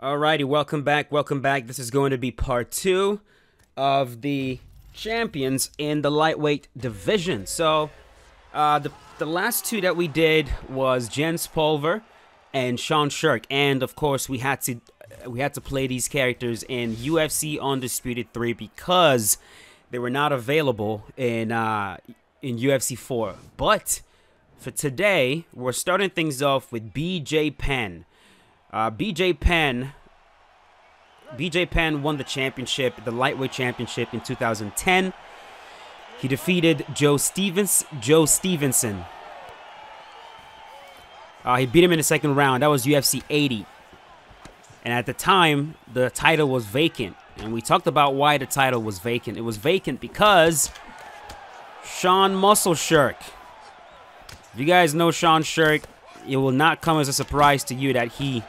Alrighty, welcome back, welcome back. This is going to be part 2 of the champions in the lightweight division. So, the last 2 that we did was Jens Pulver and Sean Sherk, and of course we had to play these characters in UFC Undisputed 3 because they were not available in UFC 4. But for today, we're starting things off with BJ Penn. BJ Penn won the championship, the lightweight championship in 2010. He defeated Joe Stevenson. He beat him in the second round. That was UFC 80. And at the time, the title was vacant. And we talked about why the title was vacant. It was vacant because Sean Muscle Sherk. If you guys know Sean Sherk, it will not come as a surprise to you that he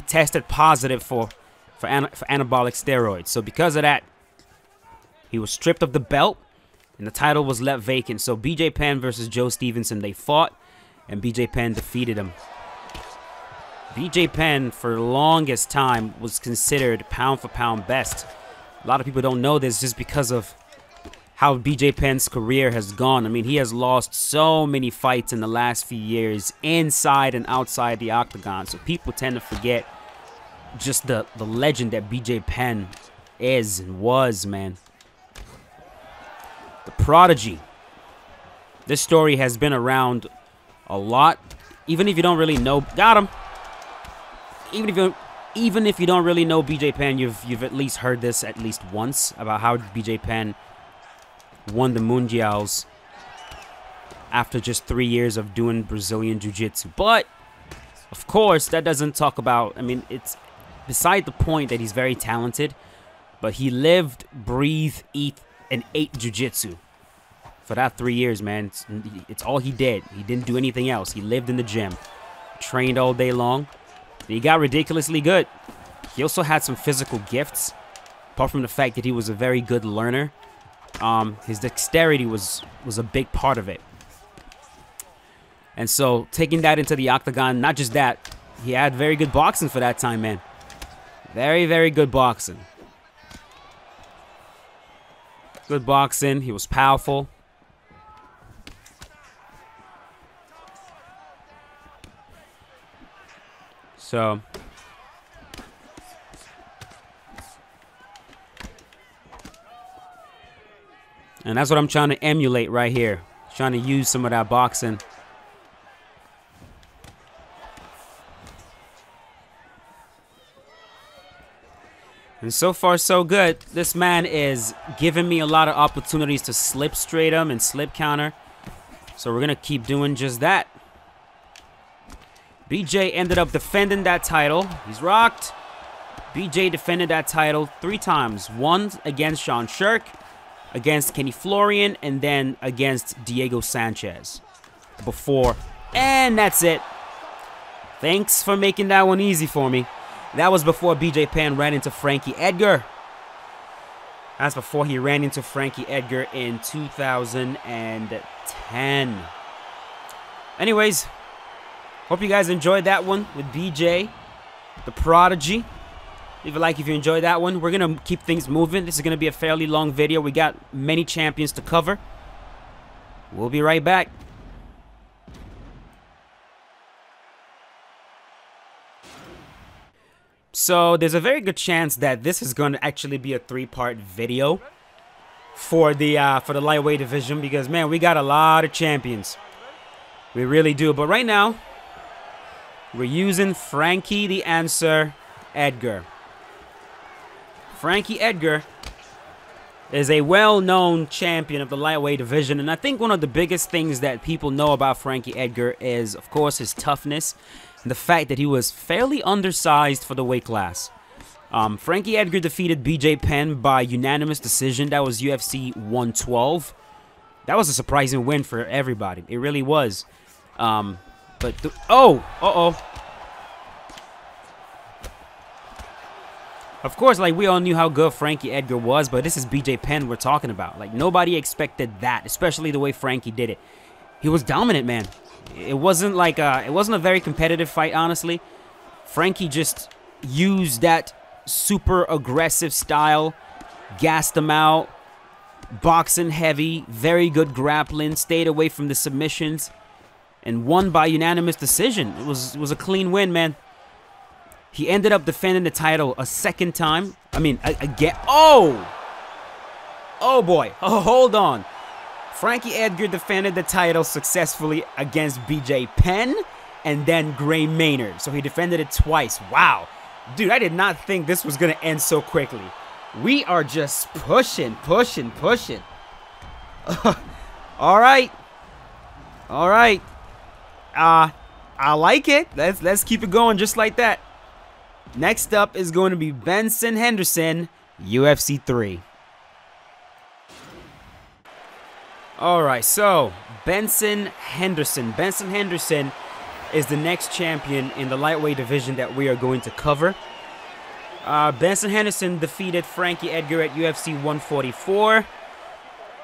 tested positive for anabolic steroids. So because of that, he was stripped of the belt and the title was left vacant. So BJ Penn versus Joe Stevenson, they fought and BJ Penn defeated him. BJ Penn for the longest time was considered pound for pound best. A lot of people don't know this just because of how BJ Penn's career has gone. I mean, he has lost so many fights in the last few years inside and outside the octagon. So people tend to forget just the legend that BJ Penn is and was, man. The prodigy. This story has been around a lot. Even if you don't really know, got him. Even if you don't really know BJ Penn, you've at least heard this at least once about how BJ Penn won the Mundials after just 3 years of doing Brazilian Jiu-Jitsu. But, of course, that doesn't talk about, I mean, it's beside the point that he's very talented, but he lived, breathed, and ate Jiu-Jitsu for that 3 years, man. It's all he did. He didn't do anything else. He lived in the gym, trained all day long, and he got ridiculously good. He also had some physical gifts, apart from the fact that he was a very good learner. His dexterity was a big part of it. And so taking that into the octagon, not just that, he had very good boxing for that time, man. Very, very good boxing. Good boxing. He was powerful. So and that's what I'm trying to emulate right here. Trying to use some of that boxing. And so far, so good. This man is giving me a lot of opportunities to slip straight him and slip counter. So we're going to keep doing just that. BJ ended up defending that title. He's rocked. BJ defended that title 3 times. Once against Sean Sherk, against Kenny Florian, and then against Diego Sanchez. Before, and that's it. Thanks for making that one easy for me. That was before BJ Penn ran into Frankie Edgar. That's before he ran into Frankie Edgar in 2010. Anyways, hope you guys enjoyed that one with BJ, the prodigy. Leave a like if you enjoyed that one. We're going to keep things moving. This is going to be a fairly long video. We got many champions to cover. We'll be right back. So there's a very good chance that this is going to actually be a 3-part video for the lightweight division because, man, we got a lot of champions. We really do. But right now, we're using Frankie the Answer Edgar. Frankie Edgar is a well-known champion of the lightweight division, and I think one of the biggest things that people know about Frankie Edgar is, of course, his toughness and the fact that he was fairly undersized for the weight class. Frankie Edgar defeated BJ Penn by unanimous decision. That was UFC 112. That was a surprising win for everybody. It really was. Of course, like, we all knew how good Frankie Edgar was, but this is BJ Penn we're talking about. Like, nobody expected that, especially the way Frankie did it. he was dominant, man. It wasn't like it wasn't a very competitive fight, honestly. Frankie just used that super aggressive style, gassed him out, boxing heavy, very good grappling, stayed away from the submissions, and won by unanimous decision. It was a clean win, man. He ended up defending the title a second time. I mean, again. Oh! Oh, boy. Oh, hold on. Frankie Edgar defended the title successfully against BJ Penn and then Gray Maynard. So he defended it twice. Wow. Dude, I did not think this was going to end so quickly. We are just pushing. All right. All right. I like it. Let's keep it going just like that. Next up is going to be Benson Henderson, UFC 3. Alright, so Benson Henderson. Benson Henderson is the next champion in the lightweight division that we are going to cover. Benson Henderson defeated Frankie Edgar at UFC 144.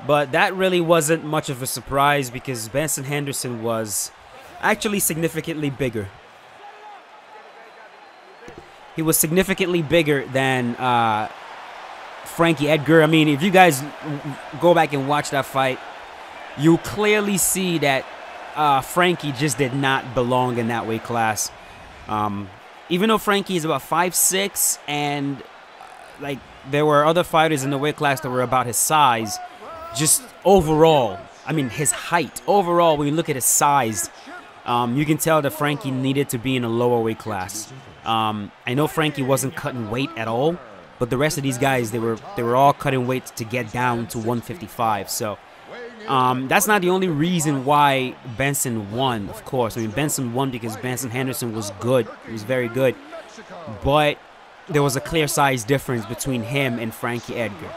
But that really wasn't much of a surprise because Benson Henderson was actually significantly bigger. He was significantly bigger than Frankie Edgar. I mean, if you guys go back and watch that fight, you clearly see that Frankie just did not belong in that weight class. Even though Frankie is about 5'6", and like there were other fighters in the weight class that were about his size, just overall, I mean his height, overall when you look at his size, you can tell that Frankie needed to be in a lower weight class. I know Frankie wasn't cutting weight at all, but the rest of these guys, they were all cutting weight to get down to 155. So that's not the only reason why Benson won, of course. I mean, Benson won because Benson Henderson was good. He was very good. But there was a clear size difference between him and Frankie Edgar.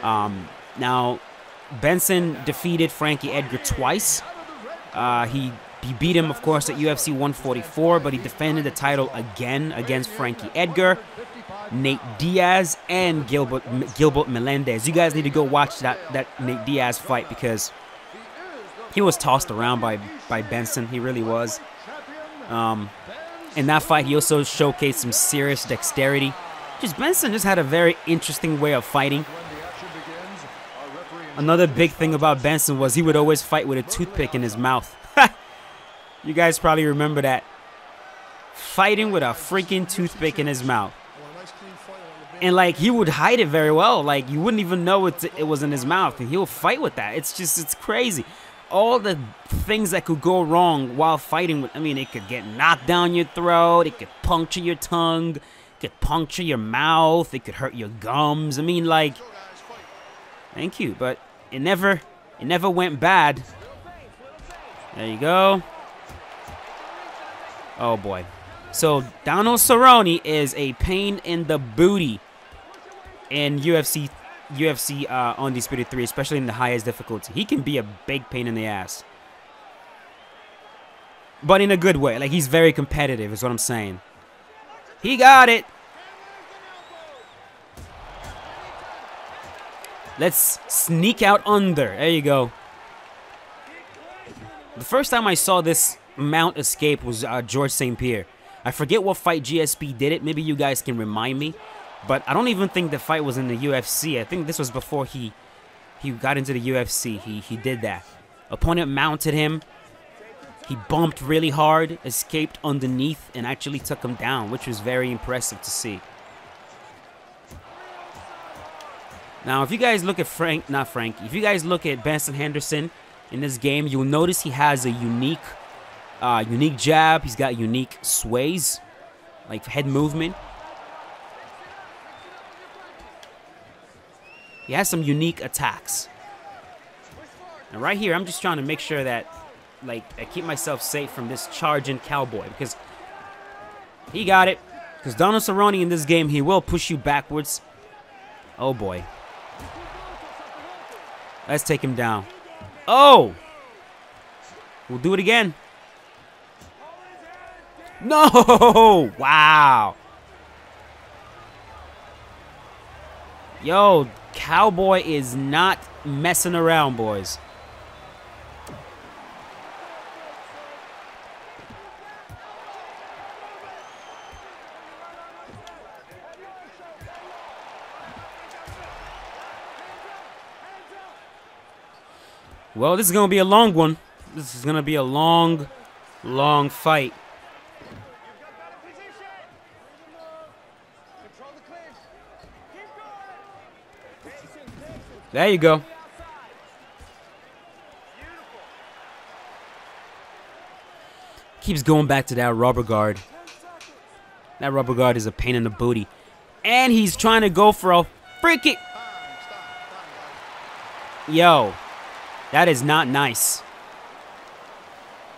Now, Benson defeated Frankie Edgar twice. He beat him, of course, at UFC 144, but he defended the title again against Frankie Edgar, Nate Diaz, and Gilbert Melendez. You guys need to go watch that Nate Diaz fight because he was tossed around by Benson. He really was. In that fight, he also showcased some serious dexterity. Benson just had a very interesting way of fighting. Another big thing about Benson was he would always fight with a toothpick in his mouth. You guys probably remember that. Fighting with a freaking toothpick in his mouth. And like he would hide it very well. Like you wouldn't even know it was in his mouth. And he'll fight with that. It's crazy. All the things that could go wrong while fighting with, I mean, it could get knocked down your throat. It could puncture your tongue. It could puncture your mouth. It could hurt your gums. I mean, like, thank you. But it never went bad. There you go. Oh, boy. So, Donald Cerrone is a pain in the booty in UFC Undisputed 3, especially in the highest difficulty. He can be a big pain in the ass. But in a good way. Like, he's very competitive is what I'm saying. He got it. Let's sneak out under. There you go. The first time I saw this mount escape was George St. Pierre. I forget what fight GSP did it. Maybe you guys can remind me. But I don't even think the fight was in the UFC. I think this was before he got into the UFC. He did that. Opponent mounted him. He bumped really hard, escaped underneath, and actually took him down, which was very impressive to see. Now, if you guys look at if you guys look at Benson Henderson in this game, you'll notice he has a unique jab. He's got unique sways, like head movement. He has some unique attacks. And right here, I'm just trying to make sure that, like, I keep myself safe from this charging cowboy because he got it. Because Donald Cerrone in this game, he will push you backwards. Oh boy. Let's take him down. Oh! We'll do it again. No! Wow. Yo, Cowboy is not messing around, boys. Well, this is going to be a long one. This is going to be a long, long fight. There you go. Keeps going back to that rubber guard. That rubber guard is a pain in the booty. And he's trying to go for a freaking... Yo, that is not nice.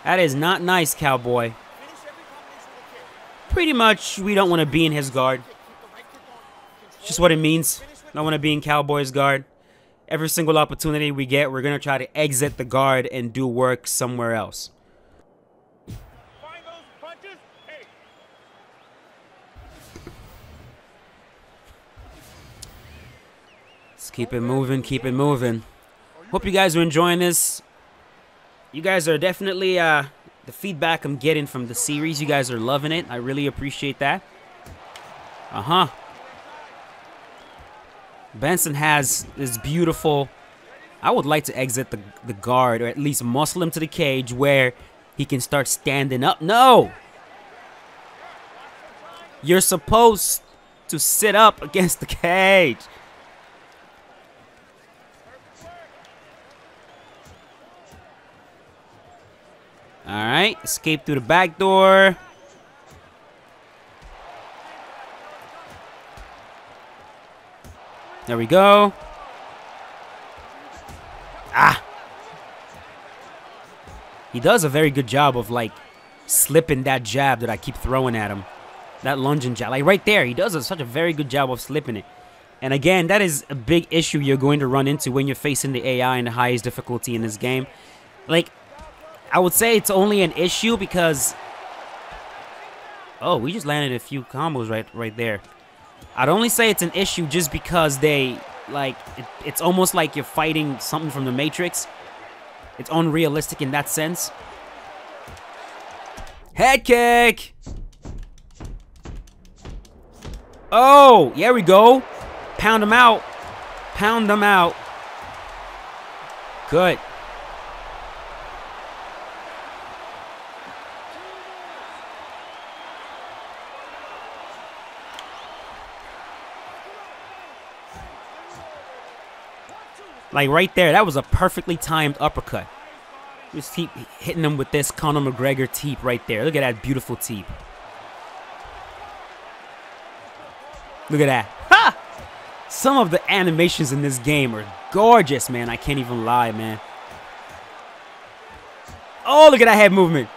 That is not nice, cowboy. Pretty much, we don't want to be in his guard. It's just what it means. Don't want to be in cowboy's guard. Every single opportunity we get, we're going to try to exit the guard and do work somewhere else. Let's keep it moving, keep it moving. Hope you guys are enjoying this. You guys are definitely, the feedback I'm getting from the series, you guys are loving it. I really appreciate that. Benson has this beautiful... I would like to exit the guard, or at least muscle him to the cage where he can start standing up. No! You're supposed to sit up against the cage. Alright, escape through the back door. There we go. Ah! He does a very good job of, like, slipping that jab that I keep throwing at him. That lunging jab. Like, right there, he does such a very good job of slipping it. And again, that is a big issue you're going to run into when you're facing the AI in the highest difficulty in this game. Like... I would say it's only an issue because... Oh, we just landed a few combos right there. I'd only say it's an issue just because they... Like, it's almost like you're fighting something from the Matrix. It's unrealistic in that sense. Head kick! Oh, here we go. Pound him out. Pound him out. Good. Like right there, that was a perfectly timed uppercut. Just keep hitting him with this Conor McGregor teep right there. Look at that beautiful teep. Look at that. Ha! Some of the animations in this game are gorgeous, man. I can't even lie, man. Oh, look at that head movement.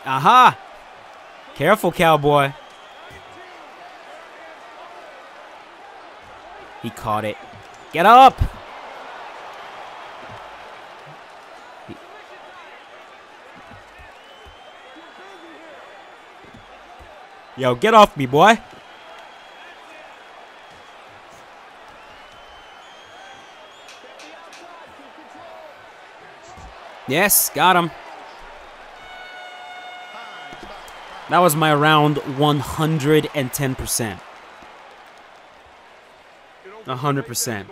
Aha! Careful, cowboy. He caught it. Get up! Yo, get off me, boy. Yes, got him. That was my round 110%. 100%.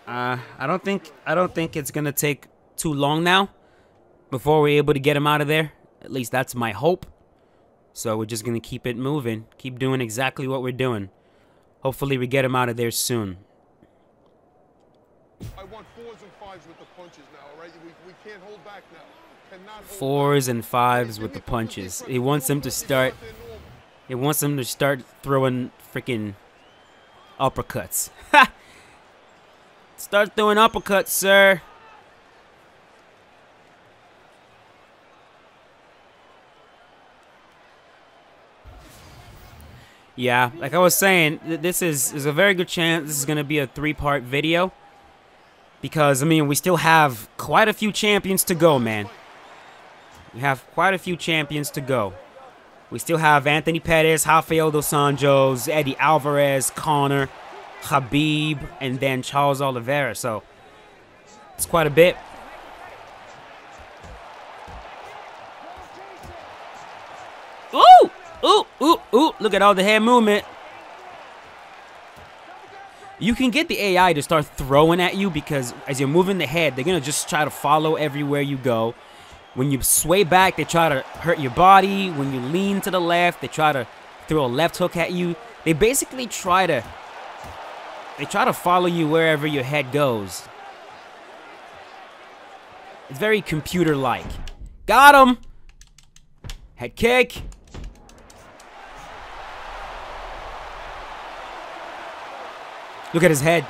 I don't think it's gonna take too long now before we're able to get him out of there. At least that's my hope. So we're just gonna keep it moving, keep doing exactly what we're doing. Hopefully we get him out of there soon. I want 4s and 5s with the punches now, all right? We can't hold back now. 4s and 5s with the punches. He wants him to start. He wants him to start throwing freaking uppercuts. Ha! Start throwing uppercuts, sir. Yeah, like I was saying, this is a very good chance this is going to be a 3-part video. Because, I mean, we still have quite a few champions to go, man. We have quite a few champions to go. We still have Anthony Pettis, Rafael Dos Santos, Eddie Alvarez, Conor, Khabib, and then Charles Oliveira. So, it's quite a bit. Ooh! Ooh! Ooh! Ooh! Look at all the head movement. You can get the AI to start throwing at you because as you're moving the head, they're going to just try to follow everywhere you go. When you sway back, they try to hurt your body. When you lean to the left, they try to throw a left hook at you. They basically try to follow you wherever your head goes. It's very computer-like. Got him! Head kick. Look at his head.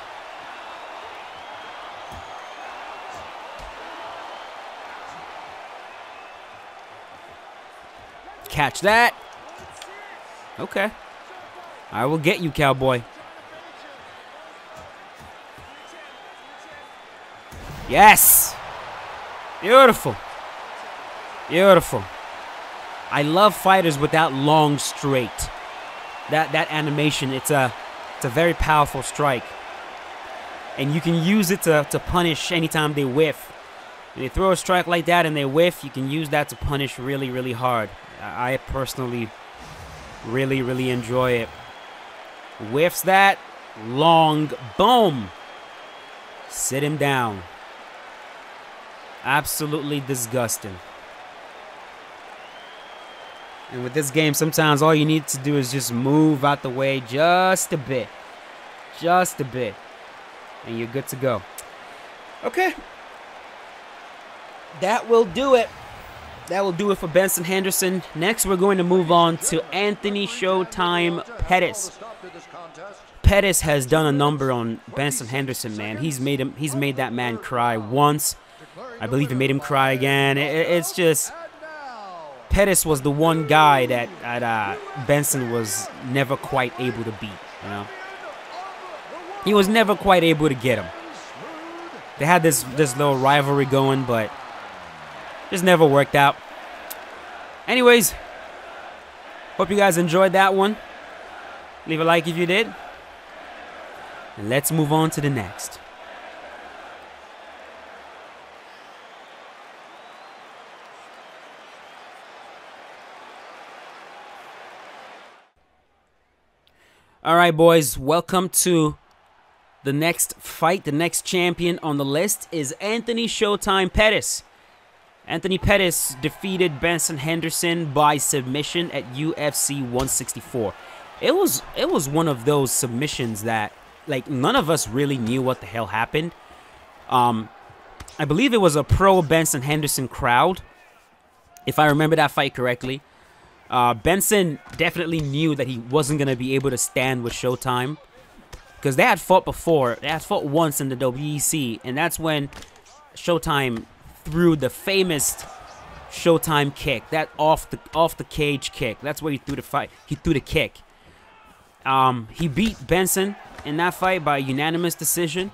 Catch that. Okay. I will get you, cowboy. Yes. Beautiful. Beautiful. I love fighters with that long straight. That animation, it's a very powerful strike. And you can use it to punish anytime they whiff. When they throw a strike like that and they whiff, you can use that to punish really, really hard. I personally really, really enjoy it. Whiffs that. Long. Boom. Sit him down. Absolutely disgusting. And with this game, sometimes all you need to do is just move out the way just a bit. Just a bit. And you're good to go. Okay. That will do it. That will do it for Benson Henderson. Next, we're going to move on to Anthony Showtime Pettis. Pettis has done a number on Benson Henderson, man. He's made that man cry once. I believe he made him cry again. It's just... Pettis was the one guy that Benson was never quite able to beat, you know? He was never quite able to get him. They had this little rivalry going, but just never worked out. Anyways, hope you guys enjoyed that one. Leave a like if you did. And let's move on to the next. All right, boys, welcome to the next fight. The next champion on the list is Anthony Showtime Pettis. Anthony Pettis defeated Benson Henderson by submission at UFC 164. It was one of those submissions that, like, none of us really knew what the hell happened. I believe it was a pro Benson Henderson crowd, if I remember that fight correctly. Benson definitely knew that he wasn't going to be able to stand with Showtime because they had fought before. They had fought once in the WEC, and that's when Showtime threw the famous Showtime kick, that off the cage kick. That's where he threw the fight. He threw the kick. He beat Benson in that fight by unanimous decision.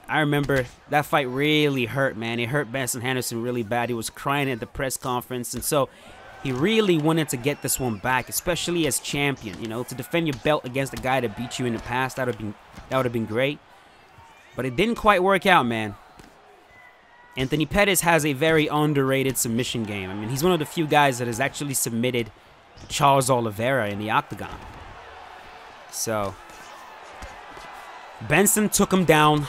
I remember that fight really hurt, man. It hurt Benson Henderson really bad. He was crying at the press conference, and so he really wanted to get this one back, especially as champion. You know, to defend your belt against the guy that beat you in the past. That would have been great, but it didn't quite work out, man. Anthony Pettis has a very underrated submission game. I mean, he's one of the few guys that has actually submitted Charles Oliveira in the octagon. So Benson took him down.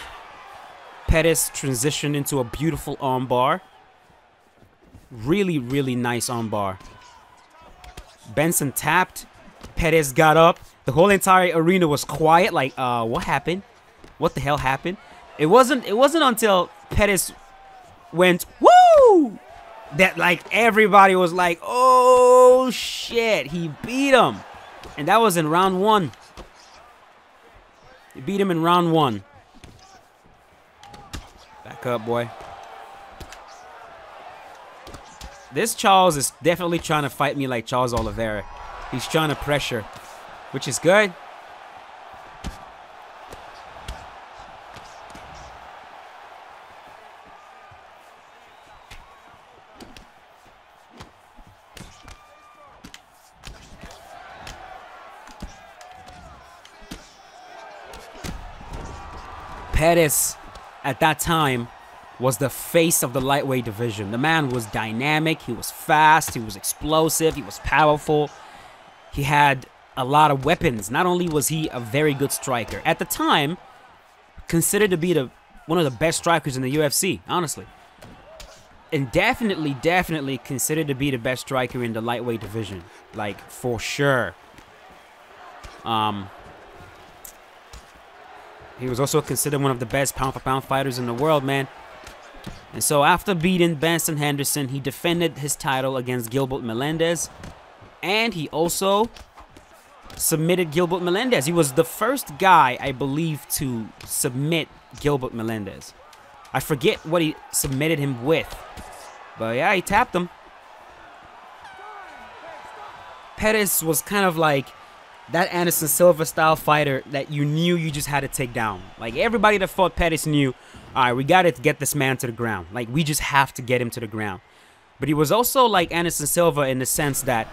Pettis transitioned into a beautiful armbar. Really, really nice armbar. Benson tapped. Pettis got up. The whole entire arena was quiet. Like, what happened? What the hell happened? It wasn't until Pettis went, woo! That, like, everybody was like, oh, shit. He beat him. And that was in round one. He beat him in round one. Back up, boy. This Charles is definitely trying to fight me like Charles Oliveira. He's trying to pressure, which is good. Pettis, at that time, was the face of the lightweight division. The man was dynamic, he was fast, he was explosive, he was powerful. He had a lot of weapons. Not only was he a very good striker, at the time, considered to be one of the best strikers in the UFC, honestly. And definitely considered to be the best striker in the lightweight division. Like, for sure. He was also considered one of the best pound-for-pound fighters in the world, man. And so after beating Benson Henderson, he defended his title against Gilbert Melendez. And he also submitted Gilbert Melendez. He was the first guy, I believe, to submit Gilbert Melendez. I forget what he submitted him with. But yeah, he tapped him. Pettis was kind of like that Anderson Silva style fighter that you knew you just had to take down. Like, everybody that fought Pettis knew, all right, we got to get this man to the ground. Like, we just have to get him to the ground. But he was also like Anderson Silva in the sense that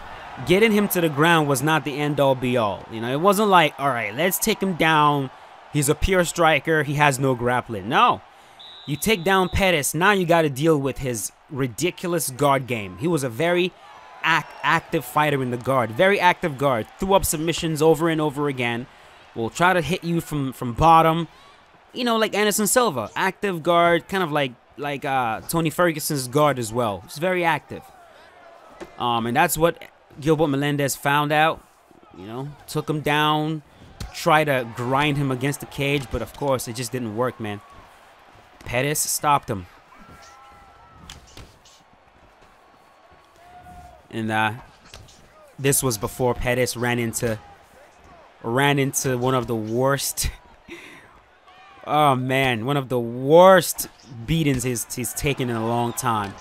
getting him to the ground was not the end-all be-all. You know, it wasn't like, all right, let's take him down. He's a pure striker. He has no grappling. No. You take down Pettis, now you got to deal with his ridiculous guard game. He was a very active fighter in the guard. Very active guard. Threw up submissions over and over again. Will try to hit you from bottom. You know, like Anderson Silva. Active guard, kind of like Tony Ferguson's guard as well. He's very active. And that's what Gilbert Melendez found out. You know, took him down. Tried to grind him against the cage, but of course, it just didn't work, man. Pettis stopped him. And this was before Pettis ran into one of the worst oh man, one of the worst beatings he's taken in a long time.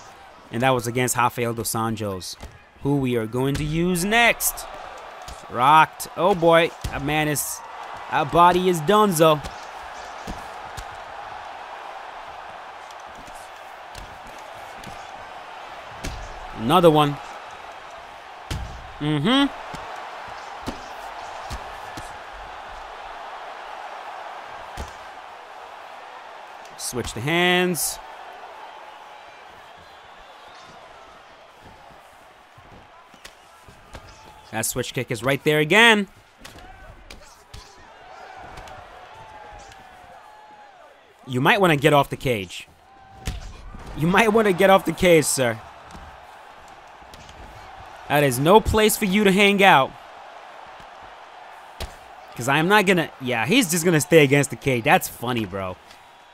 And that was against Rafael Dos Santos, who we are going to use next. Rocked. Oh boy, that body is donezo. Another one. Switch the hands. That switch kick is right there again. You might want to get off the cage. You might want to get off the cage, sir. That is no place for you to hang out. Because I am not going to... Yeah, he's just going to stay against the cage. That's funny, bro.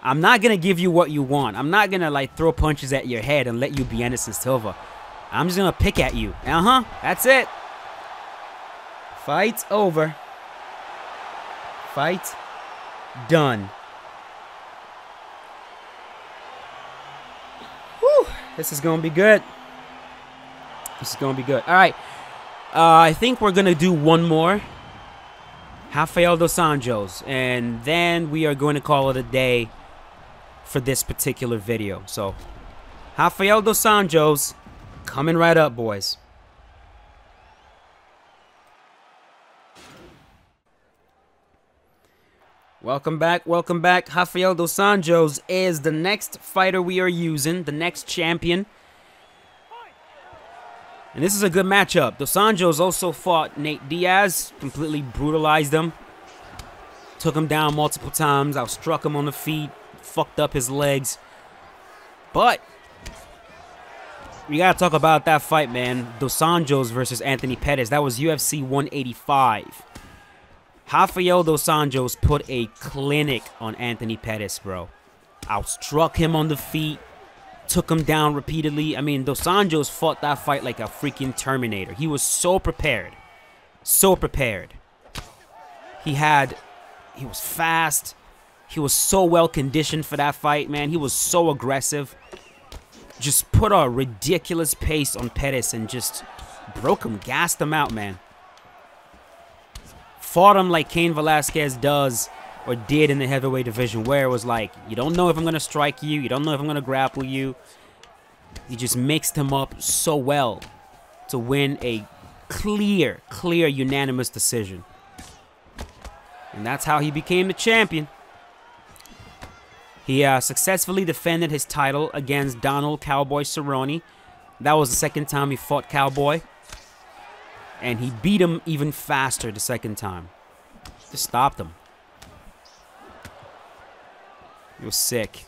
I'm not going to give you what you want. I'm not going to, like, throw punches at your head and let you be Anderson Silva. I'm just going to pick at you. That's it. Fight over. Fight done. Whew. This is going to be good. This is going to be good. All right. I think we're going to do one more. Rafael Dos Santos. And then we are going to call it a day for this particular video. So, Rafael Dos Santos coming right up, boys. Welcome back, welcome back. Rafael Dos Santos is the next fighter we are using, the next champion. And this is a good matchup. Dos Santos also fought Nate Diaz, completely brutalized him. Took him down multiple times, outstruck him on the feet, fucked up his legs. But we gotta talk about that fight, man. Dos Santos versus Anthony Pettis. That was UFC 185. Rafael Dos Santos put a clinic on Anthony Pettis, bro. Outstruck him on the feet. Took him down repeatedly. I mean, Dos Santos fought that fight like a freaking Terminator. He was so prepared. So prepared. He was fast. He was so well conditioned for that fight, man. He was so aggressive. Just put a ridiculous pace on Pettis and just broke him, gassed him out, man. Fought him like Cain Velasquez does or did in the heavyweight division, where it was like, you don't know if I'm going to strike you. You don't know if I'm going to grapple you. He just mixed him up so well to win a clear unanimous decision. And that's how he became the champion. He successfully defended his title against Donald Cowboy Cerrone. That was the second time he fought Cowboy. And he beat him even faster the second time. Just stopped him. It was sick.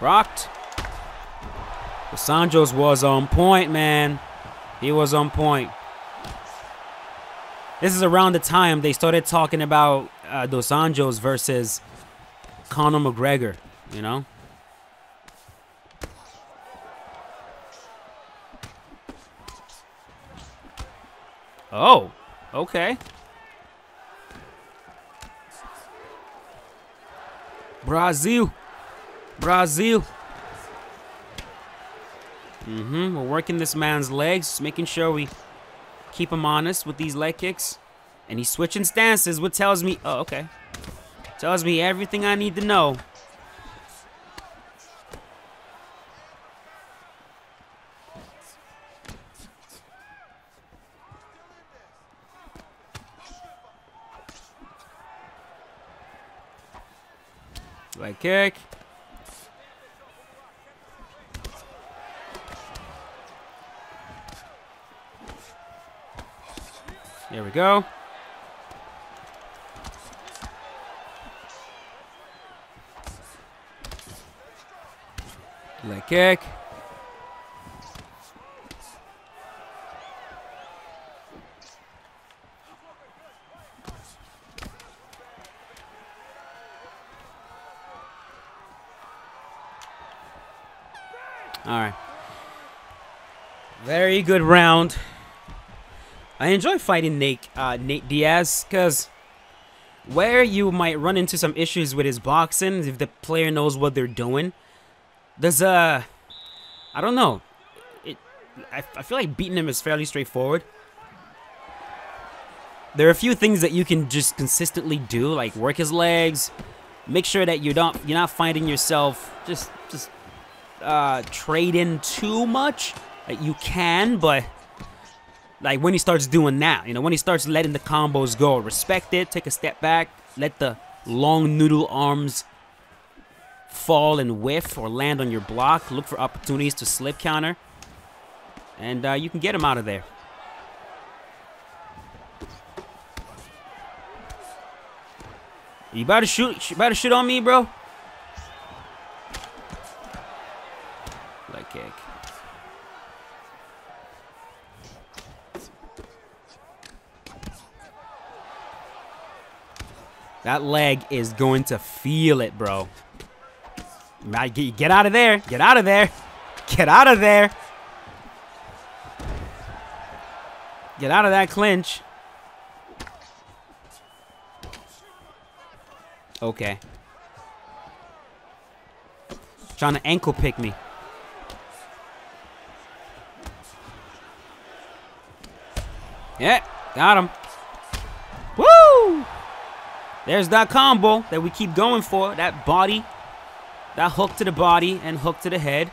Rocked. Dos Santos was on point, man. He was on point. This is around the time they started talking about Dos Santos versus Conor McGregor, you know? Oh, okay. Brazil. Brazil. We're working this man's legs, making sure we keep him honest with these leg kicks. And he's switching stances, which tells me, oh, okay. Tells me everything I need to know. Leg kick. There we go. Leg kick. All right. Very good round. I enjoy fighting Nate Diaz because where you might run into some issues with his boxing, if the player knows what they're doing, there's I don't know. I feel like beating him is fairly straightforward. There are a few things that you can just consistently do, like work his legs, make sure that you're not finding yourself just trading too much. Like you can, but like when he starts doing that, you know, when he starts letting the combos go, respect it, take a step back, let the long noodle arms fall and whiff or land on your block, look for opportunities to slip counter, and you can get him out of there. You about to shoot? You about to shoot on me, bro? Leg kick. That leg is going to feel it, bro. Get out of there. Get out of there. Get out of there. Get out of that clinch. Okay. Trying to ankle pick me. Yeah, got him. Woo! There's that combo that we keep going for. That body. That hook to the body and hook to the head.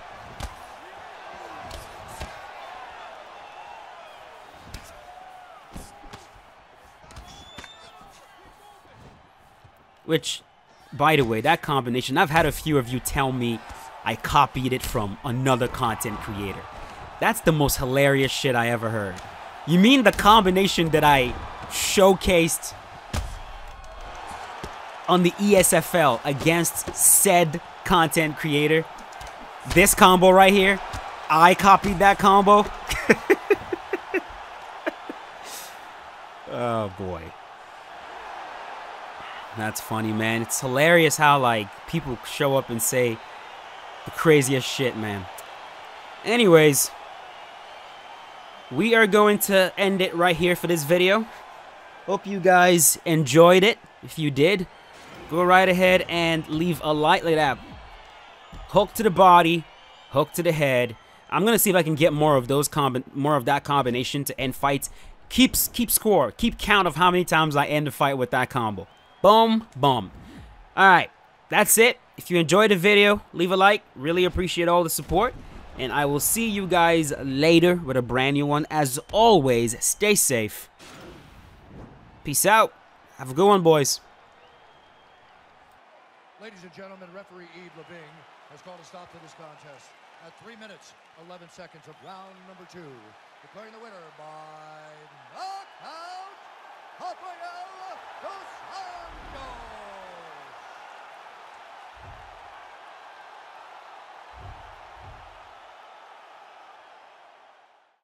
Which, by the way, that combination, I've had a few of you tell me I copied it from another content creator. That's the most hilarious shit I ever heard. You mean the combination that I showcased on the ESFL against said content creator? This combo right here, I copied that combo. Oh boy. That's funny, man. It's hilarious how like people show up and say the craziest shit, man. Anyways, we are going to end it right here for this video. Hope you guys enjoyed it. If you did, go right ahead and leave a like that. Hook to the body, hook to the head. I'm gonna see if I can get more of that combination to end fights. Keep score, keep count of how many times I end a fight with that combo. Boom, boom. All right, that's it. If you enjoyed the video, leave a like. Really appreciate all the support. And I will see you guys later with a brand new one. As always, stay safe. Peace out. Have a good one, boys. Ladies and gentlemen, referee Eve Leving has called a stop to this contest at 3 minutes, 11 seconds of round number 2. Declaring the winner by